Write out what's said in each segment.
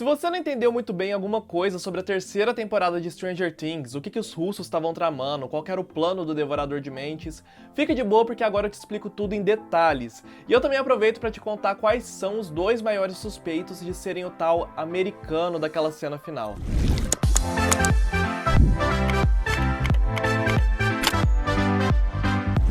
Se você não entendeu muito bem alguma coisa sobre a terceira temporada de Stranger Things, o que os russos estavam tramando, qual que era o plano do Devorador de Mentes, fique de boa porque agora eu te explico tudo em detalhes. E eu também aproveito para te contar quais são os dois maiores suspeitos de serem o tal americano daquela cena final.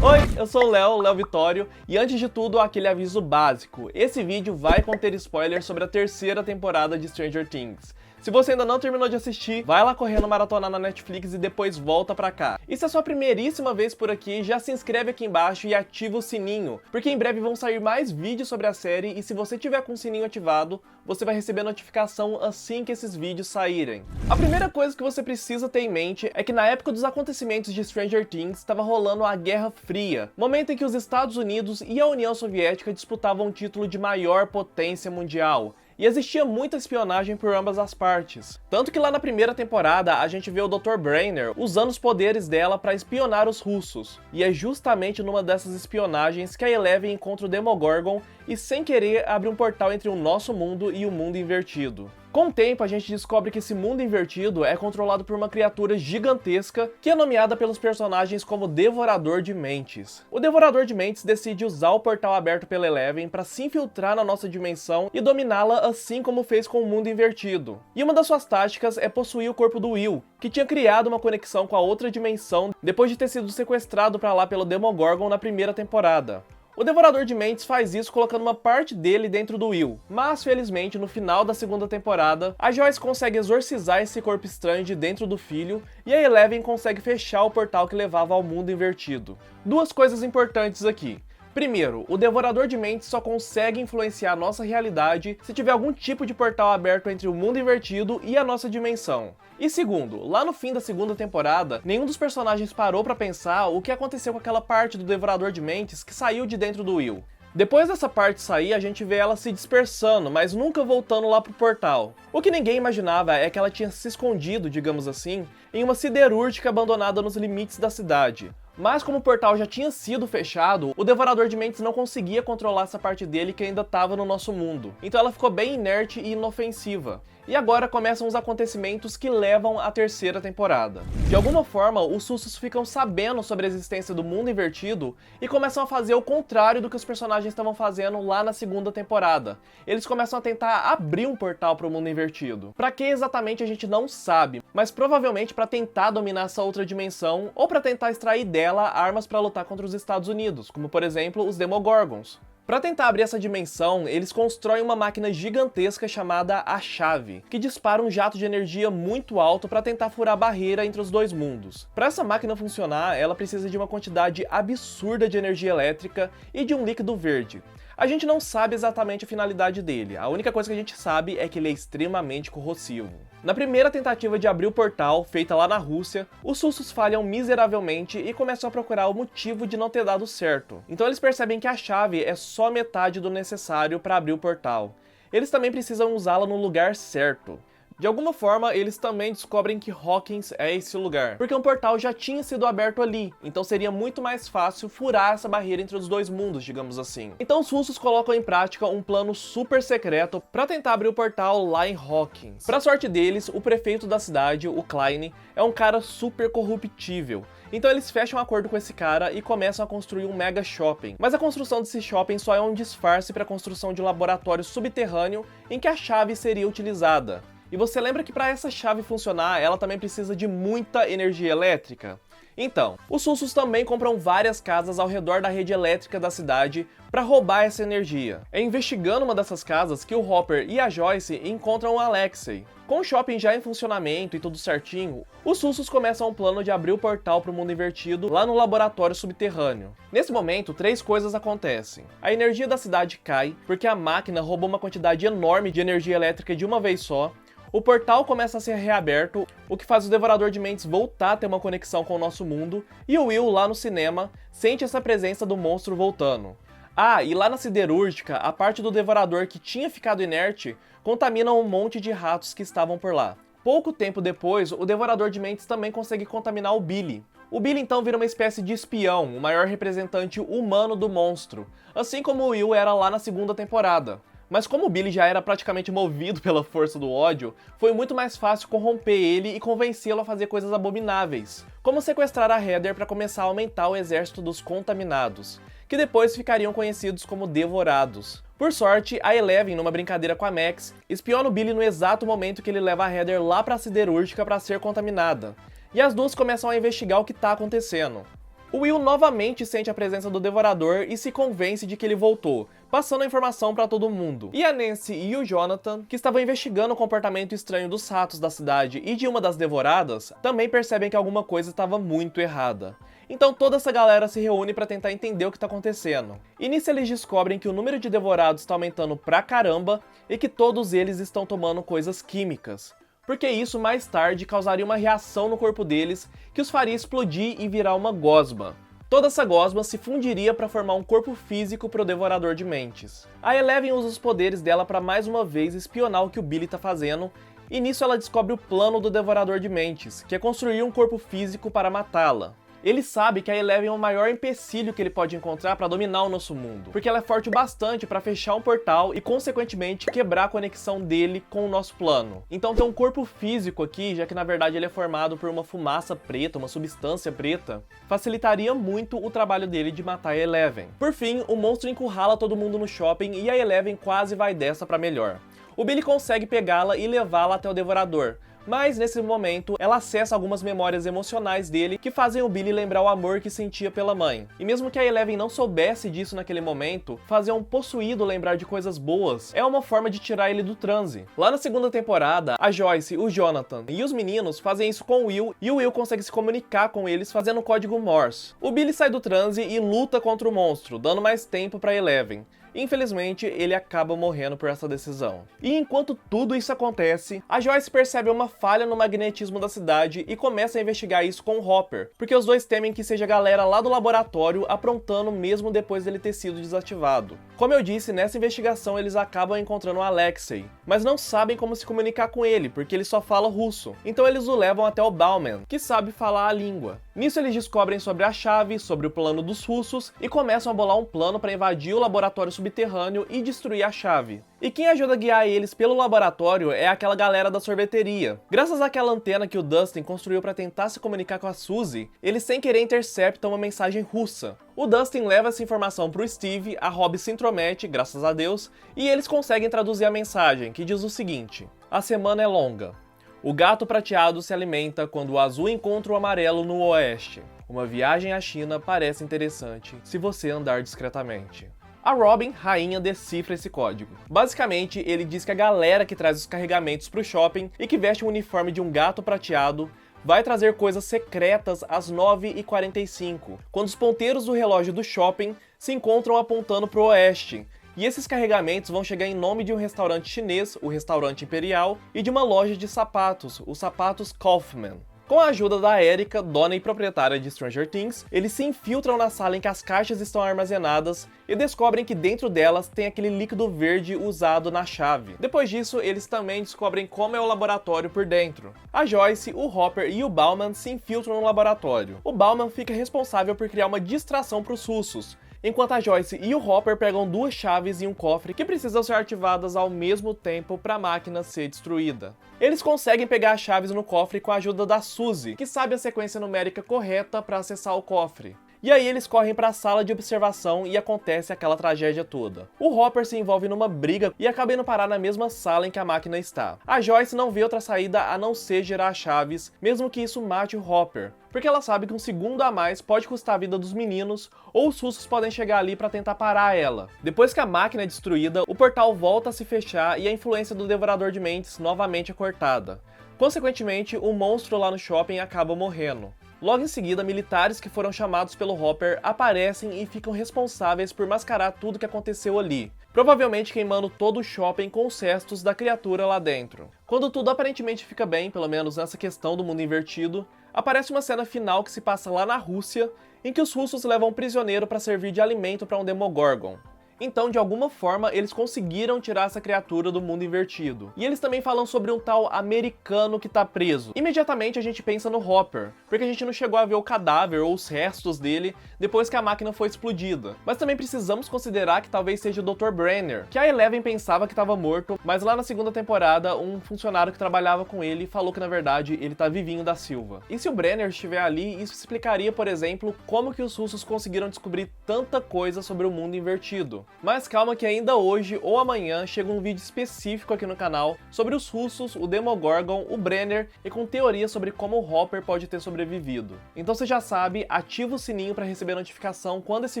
Oi, eu sou o Léo Vitório, e antes de tudo, aquele aviso básico. Esse vídeo vai conter spoilers sobre a terceira temporada de Stranger Things. Se você ainda não terminou de assistir, vai lá correndo maratonar na Netflix e depois volta pra cá. E se é a sua primeiríssima vez por aqui, já se inscreve aqui embaixo e ativa o sininho, porque em breve vão sair mais vídeos sobre a série e se você tiver com o sininho ativado, você vai receber notificação assim que esses vídeos saírem. A primeira coisa que você precisa ter em mente é que na época dos acontecimentos de Stranger Things estava rolando a Guerra Fria, momento em que os Estados Unidos e a União Soviética disputavam o título de maior potência mundial. E existia muita espionagem por ambas as partes. Tanto que lá na primeira temporada a gente vê o Dr. Brainer usando os poderes dela para espionar os russos. E é justamente numa dessas espionagens que a Eleven encontra o Demogorgon e sem querer abre um portal entre o nosso mundo e o mundo invertido. Com o tempo, a gente descobre que esse mundo invertido é controlado por uma criatura gigantesca que é nomeada pelos personagens como Devorador de Mentes. O Devorador de Mentes decide usar o portal aberto pela Eleven para se infiltrar na nossa dimensão e dominá-la assim como fez com o mundo invertido. E uma das suas táticas é possuir o corpo do Will, que tinha criado uma conexão com a outra dimensão depois de ter sido sequestrado para lá pelo Demogorgon na primeira temporada. O Devorador de Mentes faz isso colocando uma parte dele dentro do Will, mas felizmente no final da segunda temporada, a Joyce consegue exorcizar esse corpo estranho de dentro do filho e a Eleven consegue fechar o portal que levava ao mundo invertido. Duas coisas importantes aqui. Primeiro, o Devorador de Mentes só consegue influenciar a nossa realidade se tiver algum tipo de portal aberto entre o mundo invertido e a nossa dimensão. E segundo, lá no fim da segunda temporada, nenhum dos personagens parou pra pensar o que aconteceu com aquela parte do Devorador de Mentes que saiu de dentro do Will. Depois dessa parte sair, a gente vê ela se dispersando, mas nunca voltando lá pro portal. O que ninguém imaginava é que ela tinha se escondido, digamos assim, em uma siderúrgica abandonada nos limites da cidade. Mas como o portal já tinha sido fechado, o Devorador de Mentes não conseguia controlar essa parte dele que ainda estava no nosso mundo. Então ela ficou bem inerte e inofensiva. E agora começam os acontecimentos que levam à terceira temporada. De alguma forma, os russos ficam sabendo sobre a existência do mundo invertido e começam a fazer o contrário do que os personagens estavam fazendo lá na segunda temporada. Eles começam a tentar abrir um portal para o mundo invertido. Para que exatamente a gente não sabe, mas provavelmente para tentar dominar essa outra dimensão ou para tentar extrair dela armas para lutar contra os Estados Unidos, como por exemplo os Demogorgons. Para tentar abrir essa dimensão, eles constroem uma máquina gigantesca chamada a Chave, que dispara um jato de energia muito alto para tentar furar a barreira entre os dois mundos. Para essa máquina funcionar, ela precisa de uma quantidade absurda de energia elétrica e de um líquido verde. A gente não sabe exatamente a finalidade dele, a única coisa que a gente sabe é que ele é extremamente corrosivo. Na primeira tentativa de abrir o portal, feita lá na Rússia, os russos falham miseravelmente e começam a procurar o motivo de não ter dado certo. Então eles percebem que a chave é só metade do necessário para abrir o portal. Eles também precisam usá-la no lugar certo. De alguma forma, eles também descobrem que Hawkins é esse lugar, porque um portal já tinha sido aberto ali, então seria muito mais fácil furar essa barreira entre os dois mundos, digamos assim. Então os russos colocam em prática um plano super secreto para tentar abrir o portal lá em Hawkins. Para sorte deles, o prefeito da cidade, o Klein, é um cara super corruptível. Então eles fecham um acordo com esse cara e começam a construir um mega shopping. Mas a construção desse shopping só é um disfarce para a construção de um laboratório subterrâneo em que a chave seria utilizada. E você lembra que para essa chave funcionar, ela também precisa de muita energia elétrica? Então, os russos também compram várias casas ao redor da rede elétrica da cidade para roubar essa energia. É investigando uma dessas casas que o Hopper e a Joyce encontram o Alexei. Com o shopping já em funcionamento e tudo certinho, os russos começam um plano de abrir o portal para o mundo invertido lá no laboratório subterrâneo. Nesse momento, três coisas acontecem. A energia da cidade cai, porque a máquina roubou uma quantidade enorme de energia elétrica de uma vez só. O portal começa a ser reaberto, o que faz o Devorador de Mentes voltar a ter uma conexão com o nosso mundo, e o Will, lá no cinema, sente essa presença do monstro voltando. Ah, e lá na siderúrgica, a parte do Devorador que tinha ficado inerte contamina um monte de ratos que estavam por lá. Pouco tempo depois, o Devorador de Mentes também consegue contaminar o Billy. O Billy então vira uma espécie de espião, o maior representante humano do monstro, assim como o Will era lá na segunda temporada. Mas como o Billy já era praticamente movido pela força do ódio, foi muito mais fácil corromper ele e convencê-lo a fazer coisas abomináveis, como sequestrar a Heather para começar a aumentar o exército dos Contaminados, que depois ficariam conhecidos como Devorados. Por sorte, a Eleven, numa brincadeira com a Max, espiona o Billy no exato momento que ele leva a Heather lá para a siderúrgica para ser contaminada, e as duas começam a investigar o que está acontecendo. O Will novamente sente a presença do Devorador e se convence de que ele voltou, passando a informação para todo mundo. E a Nancy e o Jonathan, que estavam investigando o comportamento estranho dos ratos da cidade e de uma das devoradas, também percebem que alguma coisa estava muito errada. Então toda essa galera se reúne para tentar entender o que está acontecendo. E nisso eles descobrem que o número de devorados está aumentando pra caramba e que todos eles estão tomando coisas químicas, porque isso mais tarde causaria uma reação no corpo deles que os faria explodir e virar uma gosma. Toda essa gosma se fundiria para formar um corpo físico para o Devorador de Mentes. A Eleven usa os poderes dela para mais uma vez espionar o que o Billy tá fazendo, e nisso ela descobre o plano do Devorador de Mentes, que é construir um corpo físico para matá-la. Ele sabe que a Eleven é o maior empecilho que ele pode encontrar para dominar o nosso mundo, porque ela é forte o bastante para fechar um portal e, consequentemente, quebrar a conexão dele com o nosso plano. Então ter um corpo físico aqui, já que na verdade ele é formado por uma fumaça preta, uma substância preta, facilitaria muito o trabalho dele de matar a Eleven. Por fim, o monstro encurrala todo mundo no shopping e a Eleven quase vai dessa para melhor. O Billy consegue pegá-la e levá-la até o Devorador, mas nesse momento ela acessa algumas memórias emocionais dele que fazem o Billy lembrar o amor que sentia pela mãe. E mesmo que a Eleven não soubesse disso naquele momento, fazer um possuído lembrar de coisas boas é uma forma de tirar ele do transe. Lá na segunda temporada, a Joyce, o Jonathan e os meninos fazem isso com o Will, e o Will consegue se comunicar com eles fazendo o código Morse. O Billy sai do transe e luta contra o monstro, dando mais tempo para Eleven. Infelizmente, ele acaba morrendo por essa decisão. E enquanto tudo isso acontece, a Joyce percebe uma falha no magnetismo da cidade e começa a investigar isso com o Hopper, porque os dois temem que seja a galera lá do laboratório aprontando mesmo depois dele ter sido desativado. Como eu disse, nessa investigação eles acabam encontrando o Alexei, mas não sabem como se comunicar com ele, porque ele só fala russo. Então eles o levam até o Bauman, que sabe falar a língua. Nisso eles descobrem sobre a chave, sobre o plano dos russos e começam a bolar um plano para invadir o laboratório subterrâneo e destruir a chave. E quem ajuda a guiar eles pelo laboratório é aquela galera da sorveteria. Graças àquela antena que o Dustin construiu para tentar se comunicar com a Suzy, eles sem querer interceptam uma mensagem russa. O Dustin leva essa informação pro Steve, a Rob se intromete, graças a Deus, e eles conseguem traduzir a mensagem, que diz o seguinte: a semana é longa. O gato prateado se alimenta quando o azul encontra o amarelo no oeste. Uma viagem à China parece interessante se você andar discretamente. A Robin, rainha, decifra esse código. Basicamente, ele diz que a galera que traz os carregamentos pro shopping e que veste o uniforme de um gato prateado vai trazer coisas secretas às 9h45, quando os ponteiros do relógio do shopping se encontram apontando pro oeste. E esses carregamentos vão chegar em nome de um restaurante chinês, o Restaurante Imperial, e de uma loja de sapatos, os Sapatos Kaufman. Com a ajuda da Erika, dona e proprietária de Stranger Things, eles se infiltram na sala em que as caixas estão armazenadas e descobrem que dentro delas tem aquele líquido verde usado na chave. Depois disso, eles também descobrem como é o laboratório por dentro. A Joyce, o Hopper e o Bauman se infiltram no laboratório. O Bauman fica responsável por criar uma distração para os russos, enquanto a Joyce e o Hopper pegam duas chaves e um cofre que precisam ser ativadas ao mesmo tempo para a máquina ser destruída. Eles conseguem pegar as chaves no cofre com a ajuda da Suzy, que sabe a sequência numérica correta para acessar o cofre. E aí eles correm para a sala de observação e acontece aquela tragédia toda. O Hopper se envolve numa briga e acaba indo parar na mesma sala em que a máquina está. A Joyce não vê outra saída a não ser girar as chaves, mesmo que isso mate o Hopper, porque ela sabe que um segundo a mais pode custar a vida dos meninos, ou os russos podem chegar ali para tentar parar ela. Depois que a máquina é destruída, o portal volta a se fechar e a influência do Devorador de Mentes novamente é cortada. Consequentemente, o monstro lá no shopping acaba morrendo. Logo em seguida, militares que foram chamados pelo Hopper aparecem e ficam responsáveis por mascarar tudo o que aconteceu ali, provavelmente queimando todo o shopping com os restos da criatura lá dentro. Quando tudo aparentemente fica bem, pelo menos nessa questão do mundo invertido, aparece uma cena final que se passa lá na Rússia, em que os russos levam um prisioneiro para servir de alimento para um Demogorgon. Então, de alguma forma, eles conseguiram tirar essa criatura do mundo invertido. E eles também falam sobre um tal americano que tá preso. Imediatamente a gente pensa no Hopper, porque a gente não chegou a ver o cadáver ou os restos dele depois que a máquina foi explodida. Mas também precisamos considerar que talvez seja o Dr. Brenner, que a Eleven pensava que estava morto, mas lá na segunda temporada, um funcionário que trabalhava com ele falou que na verdade ele tá vivinho da Silva. E se o Brenner estiver ali, isso explicaria, por exemplo, como que os russos conseguiram descobrir tanta coisa sobre o mundo invertido. Mas calma que ainda hoje ou amanhã chega um vídeo específico aqui no canal sobre os russos, o Demogorgon, o Brenner e com teorias sobre como o Hopper pode ter sobrevivido. Então você já sabe, ativa o sininho para receber notificação quando esse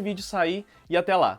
vídeo sair e até lá!